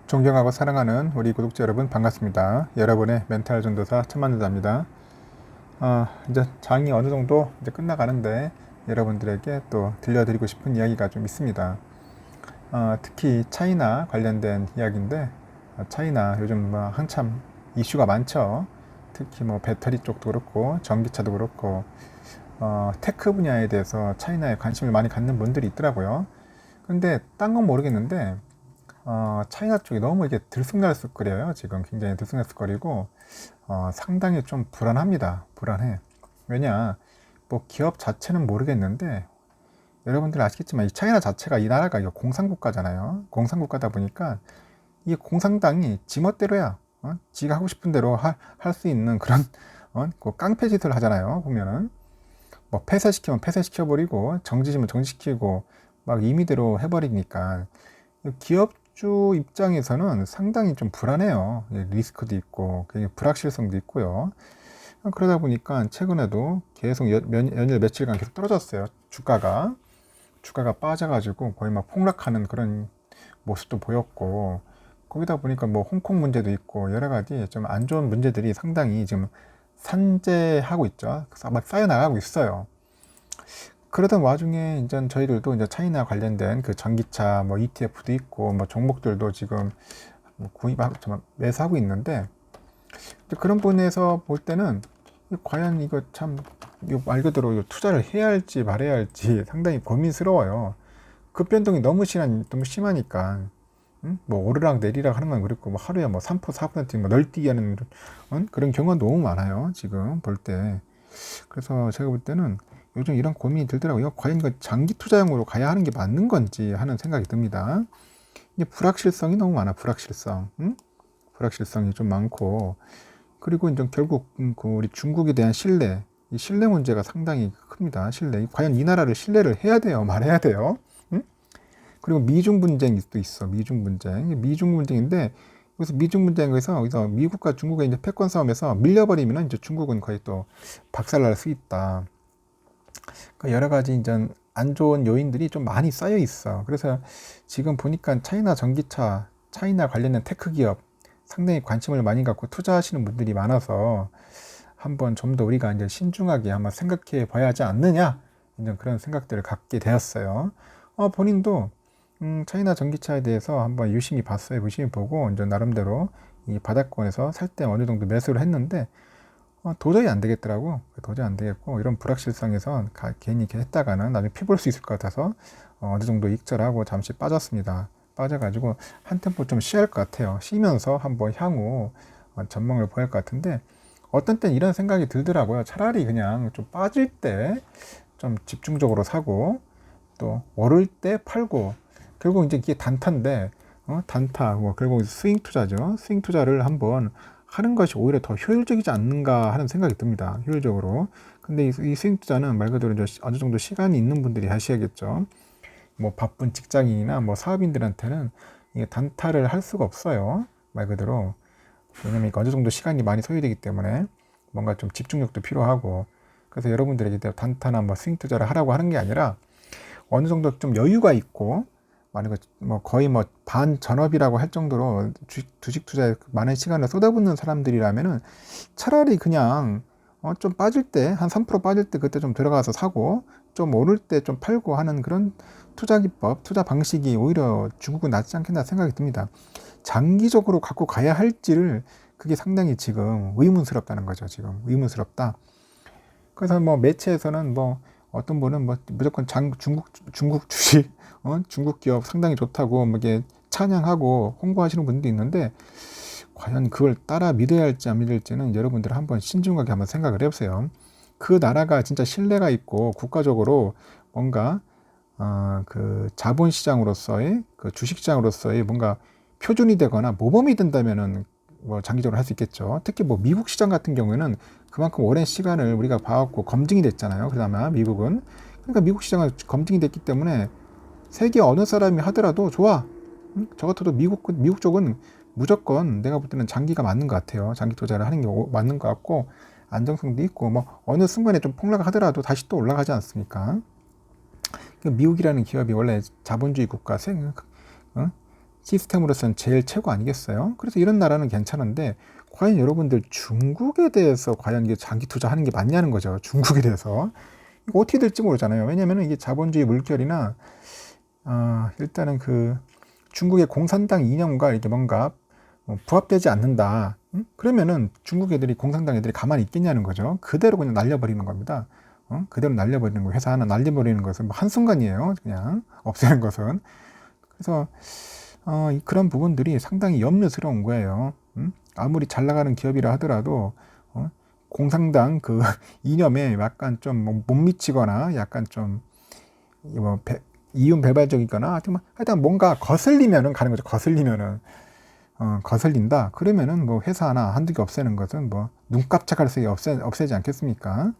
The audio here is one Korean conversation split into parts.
존경하고 사랑하는 우리 구독자 여러분 반갑습니다. 여러분의 멘탈 전도사 천만대사입니다. 이제 장이 어느 정도 이제 끝나가는데 여러분들에게 또 들려드리고 싶은 이야기가 좀 있습니다. 특히 차이나 관련된 이야기인데 차이나 요즘 뭐 한참 이슈가 많죠. 특히 뭐 배터리 쪽도 그렇고 전기차도 그렇고 테크 분야에 대해서 차이나에 관심을 많이 갖는 분들이 있더라고요. 근데 딴 건 모르겠는데 차이나 쪽이 너무 이게 들쑥날쑥거려요. 지금 굉장히 들쑥날쑥거리고 상당히 좀 불안합니다. 불안해. 왜냐, 뭐 기업 자체는 모르겠는데 여러분들 아시겠지만 이 차이나 자체가 이 나라가 이거 공산국가잖아요. 공산국가다 보니까 이 공산당이 지멋대로야. 지가 하고 싶은 대로 할 수 있는 그런 그 깡패 짓을 하잖아요. 보면은 뭐 폐쇄시키면 폐쇄시켜버리고 정지시면 정지시키고 막 임의대로 해버리니까 기업주 입장에서는 상당히 좀 불안해요. 리스크도 있고 불확실성도 있고요. 그러다 보니까 최근에도 계속 연일 며칠간 계속 떨어졌어요. 주가가 빠져가지고 거의 막 폭락하는 그런 모습도 보였고, 거기다 보니까 뭐 홍콩 문제도 있고 여러 가지 좀 안 좋은 문제들이 상당히 지금 산재하고 있죠. 막 쌓여나가고 있어요. 그러던 와중에 이제 저희들도 이제 차이나 관련된 그 전기차 뭐 ETF도 있고 뭐 종목들도 지금 뭐 구입하고 매수하고 있는데, 그런 부분에서 볼 때는 과연 이거 참 말 그대로 투자를 해야 할지 말아야 할지 상당히 고민스러워요. 급변동이 너무 심하니까. 뭐 오르락 내리락 하는 건 그렇고 뭐 하루에 뭐 3% 4% 뭐 널뛰기 하는 그런 경우가 너무 많아요. 지금 볼 때. 그래서 제가 볼 때는 요즘 이런 고민이 들더라고요. 과연 이거 장기 투자용으로 가야 하는 게 맞는 건지 하는 생각이 듭니다. 이게 불확실성이 너무 많아. 불확실성이 좀 많고, 그리고 이제 결국 그 우리 중국에 대한 신뢰, 이 신뢰 문제가 상당히 큽니다. 신뢰. 과연 이 나라를 신뢰를 해야 돼요, 말해야 돼요? 그리고 미중 분쟁도 있어. 미중 분쟁. 미중 분쟁인데 여기서 미중 분쟁에서 미국과 중국의 이제 패권 싸움에서 밀려버리면 이제 중국은 거의 또 박살날 수 있다. 그러니까 여러 가지 이제 안 좋은 요인들이 좀 많이 쌓여 있어. 그래서 지금 보니까 차이나 전기차, 차이나 관련된 테크 기업 상당히 관심을 많이 갖고 투자하시는 분들이 많아서 한번 좀 더 우리가 이제 신중하게 한번 생각해 봐야 하지 않느냐, 이제 그런 생각들을 갖게 되었어요. 본인도 차이나 전기차에 대해서 한번 유심히 봤어요. 유심히 보고 이제 나름대로 이 바닥권에서 살 때 어느 정도 매수를 했는데 도저히 안 되겠더라고. 도저히 안 되겠고, 이런 불확실성에서 괜히 이렇게 했다가는 나중에 피 볼 수 있을 것 같아서 어느 정도 익절하고 잠시 빠졌습니다. 빠져가지고 한 템포 좀 쉬어야 할 것 같아요. 쉬면서 한번 향후 전망을 보일 것 같은데, 어떤 땐 이런 생각이 들더라고요. 차라리 그냥 좀 빠질 때 좀 집중적으로 사고 또 오를 때 팔고, 결국 이제 이게 단타인데 단타, 뭐 결국 스윙 투자죠. 스윙 투자를 한번 하는 것이 오히려 더 효율적이지 않는가 하는 생각이 듭니다. 효율적으로. 근데 이 스윙 투자는 말 그대로 이제 어느 정도 시간이 있는 분들이 하셔야겠죠. 뭐 바쁜 직장인이나 뭐 사업인들한테는 이게 단타를 할 수가 없어요. 말 그대로. 왜냐면 어느 정도 시간이 많이 소요되기 때문에 뭔가 좀 집중력도 필요하고, 그래서 여러분들에게 단타나 뭐 스윙 투자를 하라고 하는 게 아니라 어느 정도 좀 여유가 있고, 만약에 뭐 거의 뭐 반 전업이라고 할 정도로 주식 투자에 많은 시간을 쏟아붓는 사람들이라면은 차라리 그냥 좀 빠질 때 한 3% 빠질 때 그때 좀 들어가서 사고 좀 오를 때 좀 팔고 하는 그런 투자 기법, 투자 방식이 오히려 중국은 낫지 않겠나 생각이 듭니다. 장기적으로 갖고 가야 할지를, 그게 상당히 지금 의문스럽다는 거죠. 지금 의문스럽다. 그래서 뭐 매체에서는 뭐 어떤 분은 뭐 무조건 중국 주식, 중국 기업 상당히 좋다고 뭐 이게 찬양하고 홍보하시는 분도 있는데, 과연 그걸 따라 믿어야 할지 안 믿을지는 여러분들 한번 신중하게 한번 생각을 해보세요. 그 나라가 진짜 신뢰가 있고 국가적으로 뭔가 그 자본시장으로서의 그 주식시장으로서의 뭔가 표준이 되거나 모범이 된다면은 뭐 장기적으로 할 수 있겠죠. 특히 뭐 미국 시장 같은 경우에는 그만큼 오랜 시간을 우리가 봐왔고 검증이 됐잖아요. 그나마 미국은. 그러니까 미국 시장은 검증이 됐기 때문에 세계 어느 사람이 하더라도 좋아. 저 같아도 미국 쪽은 무조건 내가 볼 때는 장기가 맞는 것 같아요. 장기 투자를 하는 게 맞는 것 같고, 안정성도 있고, 뭐 어느 순간에 좀 폭락하더라도 다시 또 올라가지 않습니까? 미국이라는 기업이 원래 자본주의 국가, 시스템으로서는 제일 최고 아니겠어요? 그래서 이런 나라는 괜찮은데 과연 여러분들 중국에 대해서 과연 이게 장기 투자하는 게 맞냐는 거죠. 중국에 대해서. 이거 어떻게 될지 모르잖아요. 왜냐면은 이게 자본주의 물결이나 일단은 그 중국의 공산당 이념과 이렇게 뭔가 부합되지 않는다. 그러면은 중국 애들이 공산당 애들이 가만히 있겠냐는 거죠. 그대로 그냥 날려버리는 겁니다. 그대로 날려버리는 거. 회사 하나 날려버리는 것은 뭐 한순간이에요. 그냥 없애는 것은. 그래서 그런 부분들이 상당히 염려스러운 거예요. 아무리 잘 나가는 기업이라 하더라도 공산당 그 이념에 약간 좀 못 미치거나 약간 좀 이윤배발적이거나 하여튼 뭔가 거슬리면은 가는 거죠. 거슬리면은 거슬린다. 그러면은 뭐 회사 하나 한두 개 없애는 것은 뭐 눈 깜짝할 새에 없애지 않겠습니까?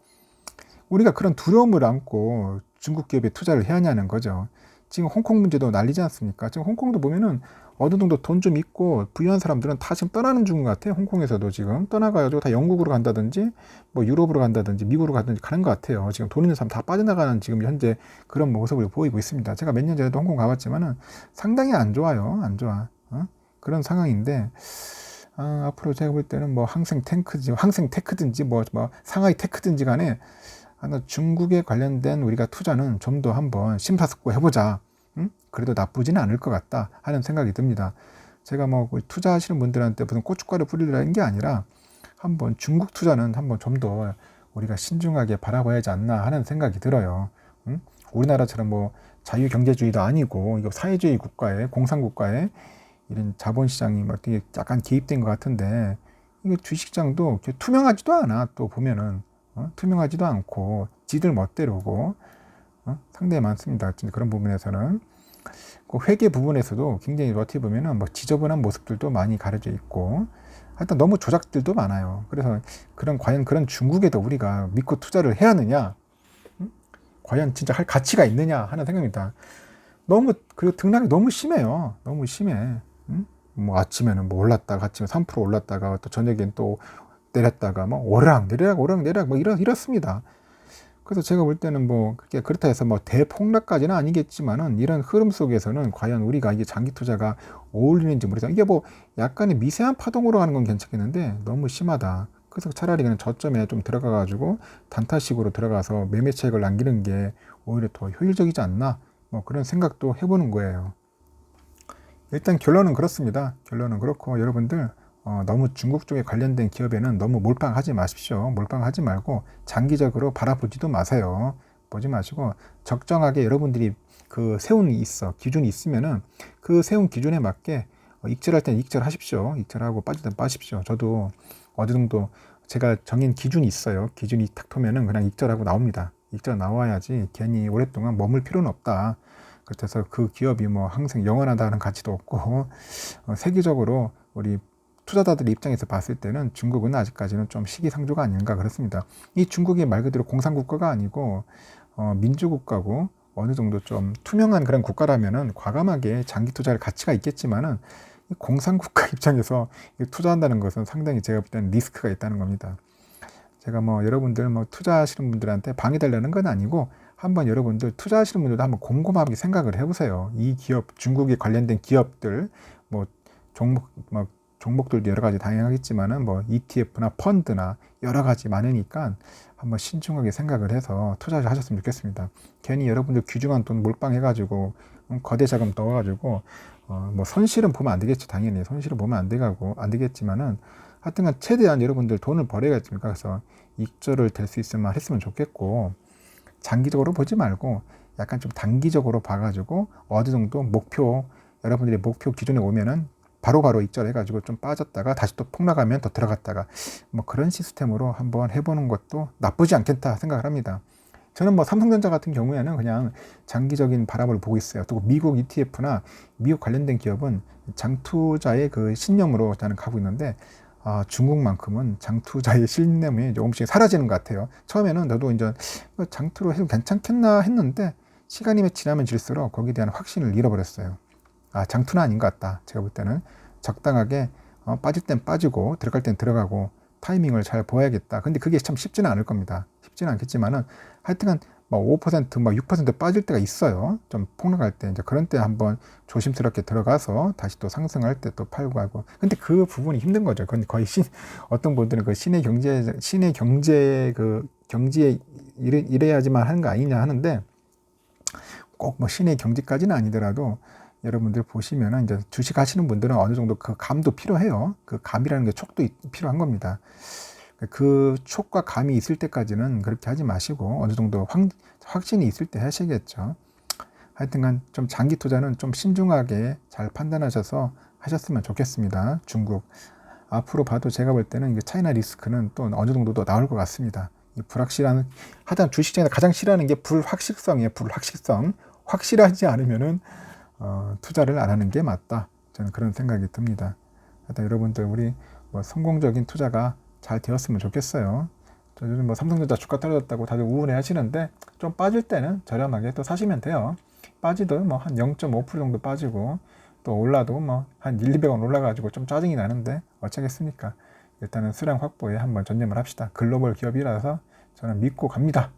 우리가 그런 두려움을 안고 중국 기업에 투자를 해야 하냐는 거죠. 지금 홍콩 문제도 난리지 않습니까? 지금 홍콩도 보면은 어느 정도 돈 좀 있고 부유한 사람들은 다 지금 떠나는 중 같아요. 홍콩에서도 지금 떠나가지고 다 영국으로 간다든지 뭐 유럽으로 간다든지 미국으로 가든지 가는 것 같아요. 지금 돈 있는 사람 다 빠져나가는 지금 현재 그런 모습을 보이고 있습니다. 제가 몇 년 전에도 홍콩 가봤지만은 상당히 안 좋아요. 안 좋아. 그런 상황인데 앞으로 제가 볼 때는 뭐 항생 테크든지 뭐 상하이 테크든지 간에 중국에 관련된 우리가 투자는 좀 더 한번 심사숙고해보자. 그래도 나쁘지는 않을 것 같다 하는 생각이 듭니다. 제가 뭐 투자하시는 분들한테 무슨 고춧가루 뿌리려는 게 아니라 한번 중국 투자는 한번 좀 더 우리가 신중하게 바라봐야 하지 않나 하는 생각이 들어요. 우리나라처럼 뭐 자유경제주의도 아니고 이거 사회주의 국가에 공산국가에 이런 자본시장이 뭐 되게 약간 개입된 것 같은데 이거 주식시장도 투명하지도 않아. 또 보면은 투명하지도 않고 지들 멋대로고 상당히 많습니다. 그런 부분에서는 그 회계 부분에서도 굉장히 어떻게 보면은 뭐 지저분한 모습들도 많이 가려져 있고 하여튼 너무 조작들도 많아요. 그래서 과연 그런 중국에도 우리가 믿고 투자를 해야 하느냐, 과연 진짜 할 가치가 있느냐 하는 생각입니다. 너무 그 등락이 너무 심해요. 너무 심해. 뭐 아침에는 뭐 올랐다가 아침에 3% 올랐다가 또 저녁엔 또 내렸다가 뭐 오르락 내리락 뭐 이렇습니다. 그래서 제가 볼 때는 뭐 그렇다 해서 뭐 대폭락까지는 아니겠지만은 이런 흐름 속에서는 과연 우리가 이게 장기 투자가 어울리는지 모르겠어요. 이게 뭐 약간의 미세한 파동으로 가는 건 괜찮겠는데 너무 심하다. 그래서 차라리 그냥 저점에 좀 들어가 가지고 단타식으로 들어가서 매매책을 남기는 게 오히려 더 효율적이지 않나, 뭐 그런 생각도 해보는 거예요. 일단 결론은 그렇습니다. 결론은 그렇고 여러분들 너무 중국 쪽에 관련된 기업에는 너무 몰빵하지 마십시오. 몰빵하지 말고 장기적으로 바라보지도 마세요. 보지 마시고 적정하게 여러분들이 그 기준이 있으면은 그 세운 기준에 맞게 익절할 때는 익절하십시오. 익절하고 빠질 때는 빠십시오. 저도 어느 정도 제가 정인 기준이 있어요. 기준이 탁 터면은 그냥 익절하고 나옵니다. 익절 나와야지 괜히 오랫동안 머물 필요는 없다. 그래서 그 기업이 뭐 항상 영원하다는 가치도 없고 세계적으로 우리 투자자들 입장에서 봤을 때는 중국은 아직까지는 좀 시기상조가 아닌가 그렇습니다. 이 중국이 말 그대로 공산국가가 아니고 민주국가고 어느 정도 좀 투명한 그런 국가라면은 과감하게 장기 투자할 가치가 있겠지만은 이 공산국가 입장에서 투자한다는 것은 상당히 제가 볼 때는 리스크가 있다는 겁니다. 제가 뭐 여러분들 뭐 투자하시는 분들한테 방해되려는 건 아니고 한번 여러분들 투자하시는 분들도 한번 곰곰하게 생각을 해보세요. 이 기업, 중국에 관련된 기업들, 뭐 종목들도 여러 가지 다양하겠지만은 뭐 ETF나 펀드나 여러 가지 많으니까 한번 신중하게 생각을 해서 투자를 하셨으면 좋겠습니다. 괜히 여러분들 귀중한 돈 몰빵해가지고 거대 자금 넣어가지고 뭐 손실은 보면 안 되겠죠. 당연히 손실은 보면 안 되겠지만은 하여튼간 최대한 여러분들 돈을 벌어야겠습니까? 그래서 익절을 될 수 있으면 했으면 좋겠고 장기적으로 보지 말고 약간 좀 단기적으로 봐가지고 어느 정도 여러분들이 목표 기준에 오면은 바로바로 익절해가지고 좀 빠졌다가 다시 또 폭락하면 더 들어갔다가 뭐 그런 시스템으로 한번 해보는 것도 나쁘지 않겠다 생각을 합니다. 저는 뭐 삼성전자 같은 경우에는 그냥 장기적인 바람을 보고 있어요. 또 미국 ETF나 미국 관련된 기업은 장투자의 그 신념으로 저는 가고 있는데 중국만큼은 장투자의 신념이 조금씩 사라지는 것 같아요. 처음에는 저도 이제 장투로 해도 괜찮겠나 했는데 시간이 지나면 질수록 거기에 대한 확신을 잃어버렸어요. 장투는 아닌 것 같다. 제가 볼 때는 적당하게 빠질 땐 빠지고 들어갈 땐 들어가고 타이밍을 잘 보아야겠다. 근데 그게 참 쉽지는 않을 겁니다. 쉽지는 않겠지만은 하여튼간 막 5%, 막 6% 빠질 때가 있어요. 좀 폭락할 때. 이제 그런 때 한번 조심스럽게 들어가서 다시 또 상승할 때 또 팔고 하고. 근데 그 부분이 힘든 거죠. 그건 거의 어떤 분들은 그 신의 경제 그 경지에 이래야지만 하는 거 아니냐 하는데 꼭 뭐 신의 경지까지는 아니더라도 여러분들 보시면은 이제 주식 하시는 분들은 어느 정도 그 감도 필요해요. 그 감이라는 게 촉도 필요한 겁니다. 그 촉과 감이 있을 때까지는 그렇게 하지 마시고 어느 정도 확신이 있을 때 하시겠죠. 하여튼간 좀 장기 투자는 좀 신중하게 잘 판단하셔서 하셨으면 좋겠습니다. 중국 앞으로 봐도 제가 볼 때는 이게 차이나 리스크는 또 어느 정도 더 나올 것 같습니다. 이 불확실한 하여튼 주식장에서 가장 싫어하는 게 불확실성이에요. 불확실성. 확실하지 않으면은 투자를 안 하는 게 맞다. 저는 그런 생각이 듭니다. 하여튼 여러분들 우리 뭐 성공적인 투자가 잘 되었으면 좋겠어요. 요즘 뭐 삼성전자 주가 떨어졌다고 다들 우울해 하시는데 좀 빠질 때는 저렴하게 또 사시면 돼요. 빠지도 뭐 한 0.5% 정도 빠지고 또 올라도 뭐 한 1, 200원 올라가지고 좀 짜증이 나는데 어쩌겠습니까? 일단은 수량 확보에 한번 전념을 합시다. 글로벌 기업이라서 저는 믿고 갑니다.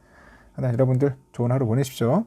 하나 여러분들 좋은 하루 보내십시오.